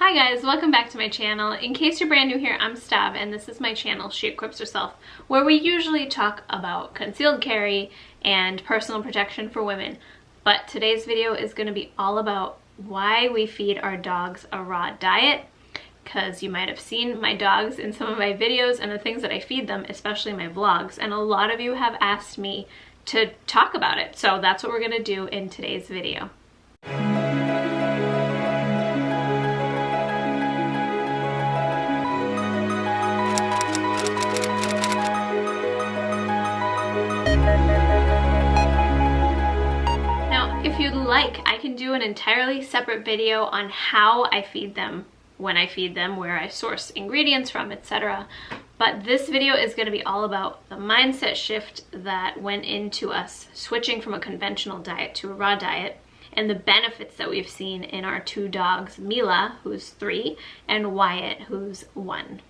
Hi guys, welcome back to my channel. In case you're brand new here, I'm Stav and this is my channel, She Equips Herself, where we usually talk about concealed carry and personal protection for women. But today's video is going to be all about why we feed our dogs a raw diet, because you might have seen my dogs in some of my videos and the things that I feed them, especially my vlogs, and a lot of you have asked me to talk about it. So that's what we're going to do in today's video. If you'd like, I can do an entirely separate video on how I feed them, when I feed them, where I source ingredients from, etc. But this video is going to be all about the mindset shift that went into us switching from a conventional diet to a raw diet, and the benefits that we've seen in our two dogs, Mila, who's 3, and Wyatt, who's 1.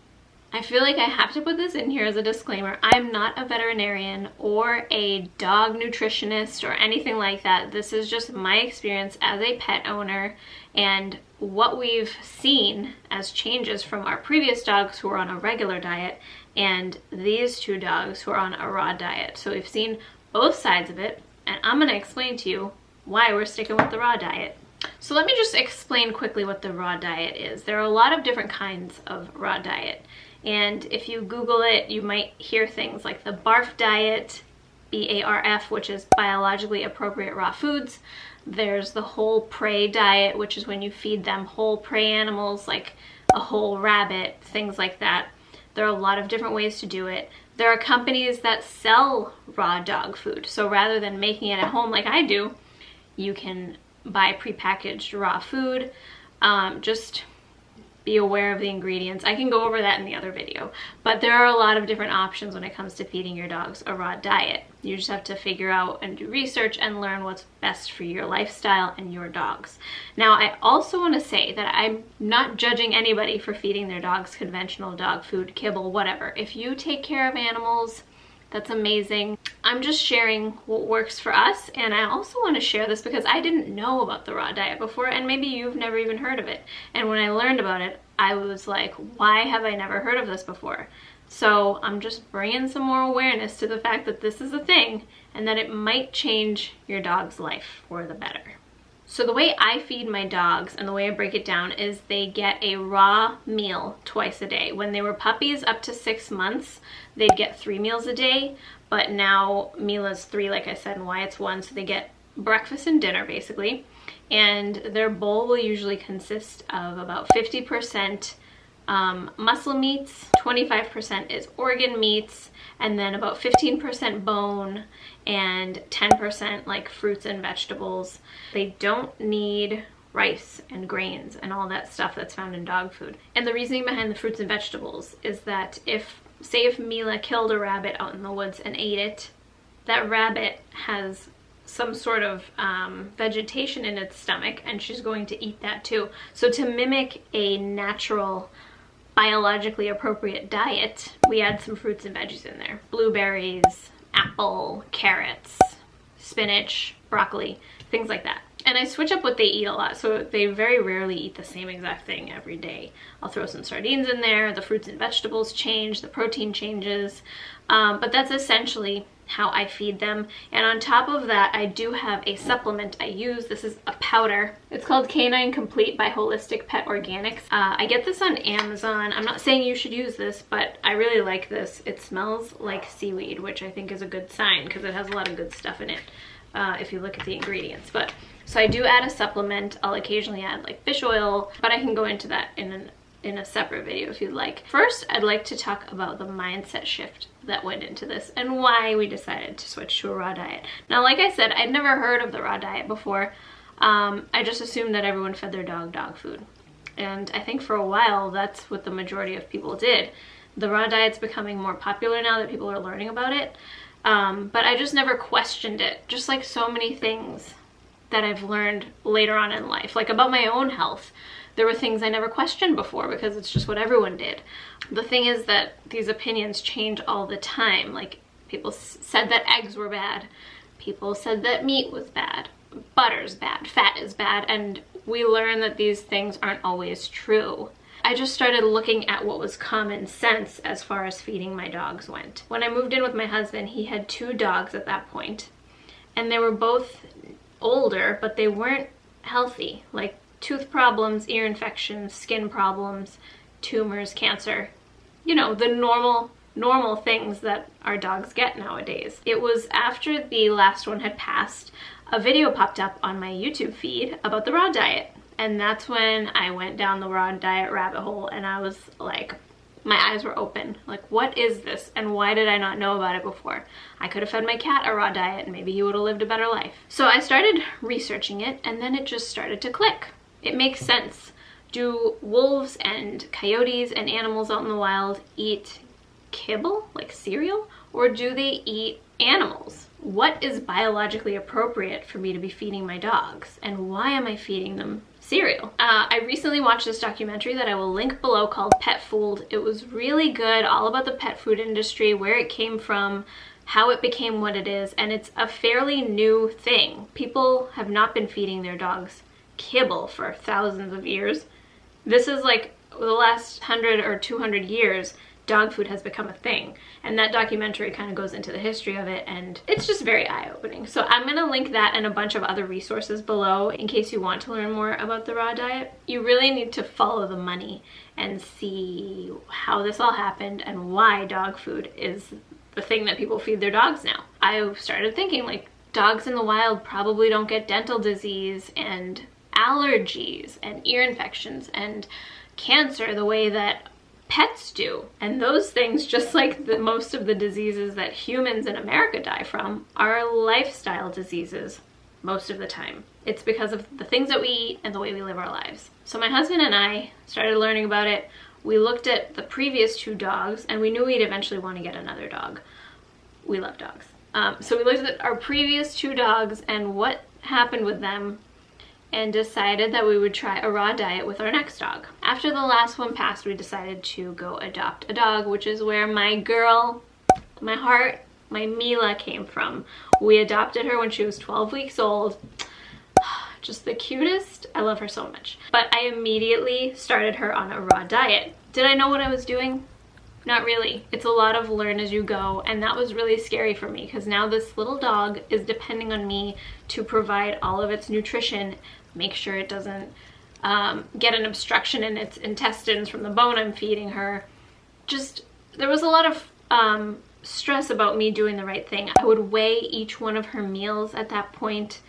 I feel like I have to put this in here as a disclaimer. I'm not a veterinarian or a dog nutritionist or anything like that. This is just my experience as a pet owner and what we've seen as changes from our previous dogs who are on a regular diet and these two dogs who are on a raw diet. So we've seen both sides of it, and I'm going to explain to you why we're sticking with the raw diet. So let me just explain quickly what the raw diet is. There are a lot of different kinds of raw diet. And if you Google it, you might hear things like the BARF diet, B-A-R-F, which is biologically appropriate raw foods. There's the whole prey diet, which is when you feed them whole prey animals like a whole rabbit, things like that. There are a lot of different ways to do it. There are companies that sell raw dog food. So rather than making it at home like I do, you can buy prepackaged raw food. Just be aware of the ingredients. I can go over that in the other video, but there are a lot of different options when it comes to feeding your dogs a raw diet. You just have to figure out and do research and learn what's best for your lifestyle and your dogs. Now, I also want to say that I'm not judging anybody for feeding their dogs conventional dog food, kibble, whatever. If you take care of animals, that's amazing. I'm just sharing what works for us, and I also want to share this because I didn't know about the raw diet before, and maybe you've never even heard of it. And when I learned about it, I was like, why have I never heard of this before? So I'm just bringing some more awareness to the fact that this is a thing and that it might change your dog's life for the better. So the way I feed my dogs and the way I break it down is they get a raw meal twice a day. When they were puppies up to 6 months, they'd get 3 meals a day, but now Mila's 3, like I said, and Wyatt's 1, so they get breakfast and dinner basically. And their bowl will usually consist of about 50% muscle meats, 25% is organ meats, and then about 15% bone and 10% like fruits and vegetables. They don't need rice and grains and all that stuff that's found in dog food. And the reasoning behind the fruits and vegetables is that if Mila killed a rabbit out in the woods and ate it, that rabbit has some sort of vegetation in its stomach and she's going to eat that too. So to mimic a natural, biologically appropriate diet, we add some fruits and veggies in there. Blueberries, apple, carrots, spinach, broccoli, things like that. And I switch up what they eat a lot, so they very rarely eat the same exact thing every day. I'll throw some sardines in there, the fruits and vegetables change, the protein changes, but that's essentially how I feed them. And on top of that, I do have a supplement I use. This is a powder. It's called Canine Complete by Holistic Pet Organics. I get this on Amazon. I'm not saying you should use this, but I really like this. It smells like seaweed, which I think is a good sign because it has a lot of good stuff in it if you look at the ingredients. But so I do add a supplement. I'll occasionally add like fish oil, but I can go into that in a separate video if you'd like. First, I'd like to talk about the mindset shift that went into this and why we decided to switch to a raw diet. Now, like I said, I'd never heard of the raw diet before. I just assumed that everyone fed their dog food. And I think for a while, that's what the majority of people did. The raw diet's becoming more popular now that people are learning about it. But I just never questioned it, just like so many things that I've learned later on in life, like about my own health. There were things I never questioned before because it's just what everyone did. The thing is that these opinions change all the time. Like, people said that eggs were bad. People said that meat was bad. Butter's bad. Fat is bad. And we learn that these things aren't always true. I just started looking at what was common sense as far as feeding my dogs went. When I moved in with my husband, he had 2 dogs at that point, and they were both older, but they weren't healthy. Like tooth problems, ear infections, skin problems, tumors, cancer. You know, the normal things that our dogs get nowadays. It was after the last one had passed, a video popped up on my YouTube feed about the raw diet. And that's when I went down the raw diet rabbit hole, and I was like, my eyes were open. Like, what is this? And why did I not know about it before? I could have fed my cat a raw diet and maybe he would have lived a better life. So I started researching it, and then it just started to click. It makes sense. Do wolves and coyotes and animals out in the wild eat kibble, like cereal? Or do they eat animals? What is biologically appropriate for me to be feeding my dogs? And why am I feeding them cereal? I recently watched this documentary that I will link below called Pet Food. It was really good, all about the pet food industry, where it came from, how it became what it is, and it's a fairly new thing. People have not been feeding their dogs kibble for thousands of years. This is like the last 100 or 200 years, dog food has become a thing. And that documentary kind of goes into the history of it, and it's just very eye-opening. So I'm gonna link that and a bunch of other resources below in case you want to learn more about the raw diet. You really need to follow the money and see how this all happened and why dog food is the thing that people feed their dogs now. I started thinking, like, dogs in the wild probably don't get dental disease and allergies and ear infections and cancer the way that pets do. And those things, just like most of the diseases that humans in America die from, are lifestyle diseases most of the time. It's because of the things that we eat and the way we live our lives. So my husband and I started learning about it. We looked at the previous 2 dogs, and we knew we'd eventually want to get another dog. We love dogs. So we looked at our previous 2 dogs and what happened with them, and decided that we would try a raw diet with our next dog. After the last one passed, we decided to go adopt a dog, which is where my girl, my heart, my Mila came from. We adopted her when she was 12 weeks old. Just the cutest. I love her so much. But I immediately started her on a raw diet. Did I know what I was doing? Not really. It's a lot of learn as you go, and that was really scary for me because now this little dog is depending on me to provide all of its nutrition, make sure it doesn't get an obstruction in its intestines from the bone I'm feeding her. Just, there was a lot of stress about me doing the right thing. I would weigh each one of her meals at that point.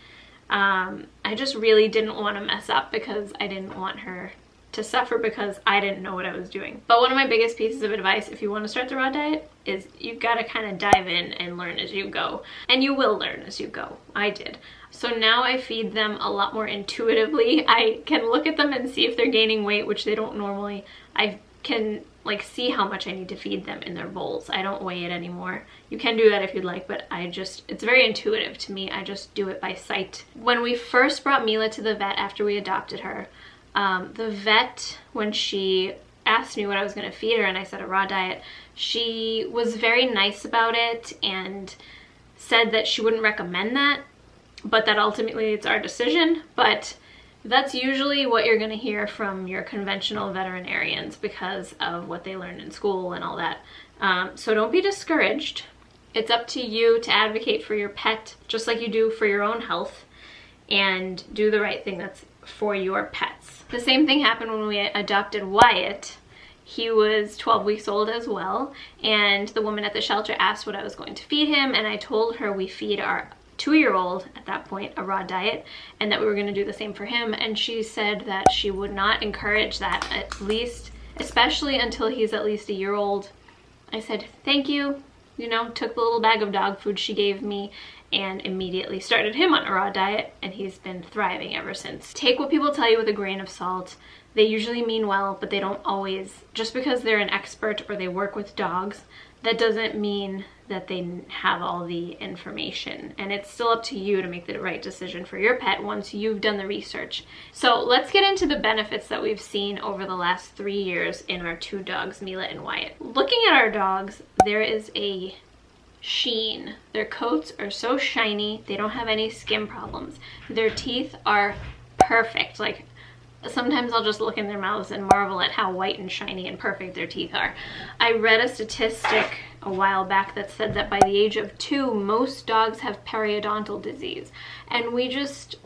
I just really didn't want to mess up because I didn't want her to suffer because I didn't know what I was doing. But one of my biggest pieces of advice if you want to start the raw diet is you've got to kind of dive in and learn as you go. And you will learn as you go. I did. So now I feed them a lot more intuitively. I can look at them and see if they're gaining weight, which they don't normally. I can like see how much I need to feed them in their bowls. I don't weigh it anymore. You can do that if you'd like, but it's very intuitive to me. I just do it by sight. When we first brought Mila to the vet after we adopted her, the vet, when she asked me what I was going to feed her and I said a raw diet, she was very nice about it and said that she wouldn't recommend that, but that ultimately it's our decision. But that's usually what you're going to hear from your conventional veterinarians because of what they learned in school and all that. So don't be discouraged. It's up to you to advocate for your pet just like you do for your own health, and do the right thing that's for your pets. The same thing happened when we adopted Wyatt. He was 12 weeks old as well, and the woman at the shelter asked what I was going to feed him, and I told her we feed our 2-year-old at that point a raw diet and that we were going to do the same for him, and she said that she would not encourage that, at least, especially until he's at least a year old. I said thank you, you know, took the little bag of dog food she gave me and immediately started him on a raw diet, and he's been thriving ever since. Take what people tell you with a grain of salt. They usually mean well, but they don't always. Just because they're an expert or they work with dogs, that doesn't mean that they have all the information, and it's still up to you to make the right decision for your pet once you've done the research. So let's get into the benefits that we've seen over the last 3 years in our 2 dogs, Mila and Wyatt. Looking at our dogs, there is a sheen. Their coats are so shiny. They don't have any skin problems. Their teeth are perfect. Like, sometimes I'll just look in their mouths and marvel at how white and shiny and perfect their teeth are. I read a statistic a while back that said that by the age of 2, most dogs have periodontal disease, and we just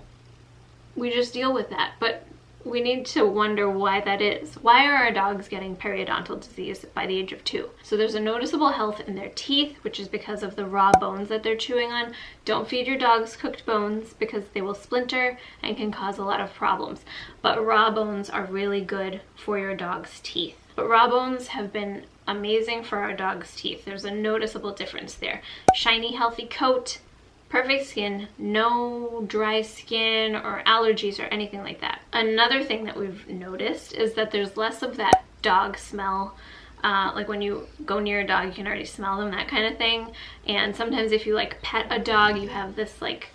deal with that. But we need to wonder why that is. Why are our dogs getting periodontal disease by the age of 2? So there's a noticeable health in their teeth, which is because of the raw bones that they're chewing on. Don't feed your dogs cooked bones because they will splinter and can cause a lot of problems. But raw bones are really good for your dog's teeth. But raw bones have been amazing for our dog's teeth. There's a noticeable difference there. Shiny, healthy coat, perfect skin, no dry skin or allergies or anything like that. Another thing that we've noticed is that there's less of that dog smell. Like when you go near a dog, you can already smell them, that kind of thing. And sometimes if you like pet a dog, you have this like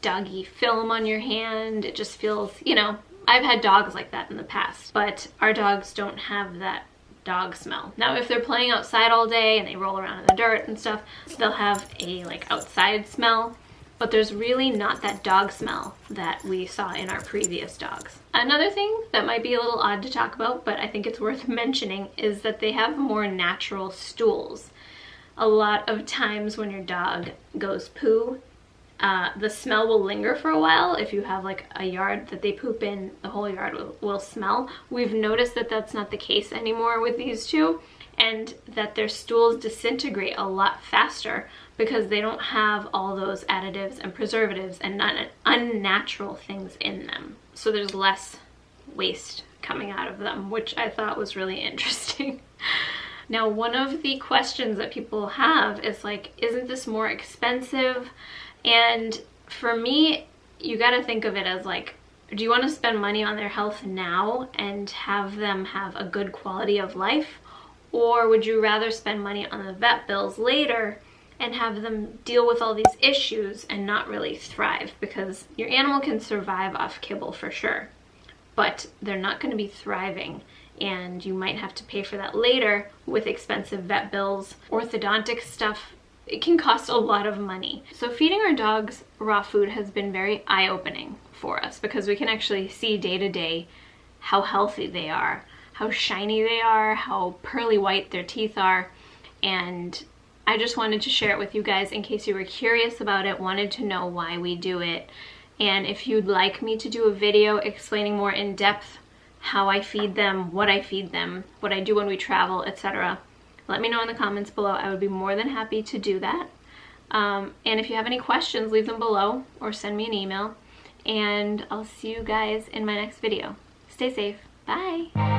doggy film on your hand. It just feels, you know, I've had dogs like that in the past, but our dogs don't have that dog smell. Now, if they're playing outside all day and they roll around in the dirt and stuff, they'll have a like outside smell, but there's really not that dog smell that we saw in our previous dogs. Another thing that might be a little odd to talk about, but I think it's worth mentioning, is that they have more natural stools. A lot of times when your dog goes poo, the smell will linger for a while. If you have like a yard that they poop in, the whole yard will smell. We've noticed that that's not the case anymore with these two, and that their stools disintegrate a lot faster because they don't have all those additives and preservatives and unnatural things in them. So there's less waste coming out of them, which I thought was really interesting. Now, one of the questions that people have is like, isn't this more expensive? And for me, you got to think of it as like, do you want to spend money on their health now and have them have a good quality of life? Or would you rather spend money on the vet bills later and have them deal with all these issues and not really thrive? Because your animal can survive off kibble for sure, but they're not going to be thriving. And you might have to pay for that later with expensive vet bills, orthodontic stuff. It can cost a lot of money. So feeding our dogs raw food has been very eye-opening for us because we can actually see day to day how healthy they are, how shiny they are, how pearly white their teeth are. And I just wanted to share it with you guys in case you were curious about it, wanted to know why we do it. And if you'd like me to do a video explaining more in depth how I feed them, what I do when we travel, etc., let me know in the comments below. I would be more than happy to do that. And if you have any questions, leave them below or send me an email. And I'll see you guys in my next video. Stay safe. Bye.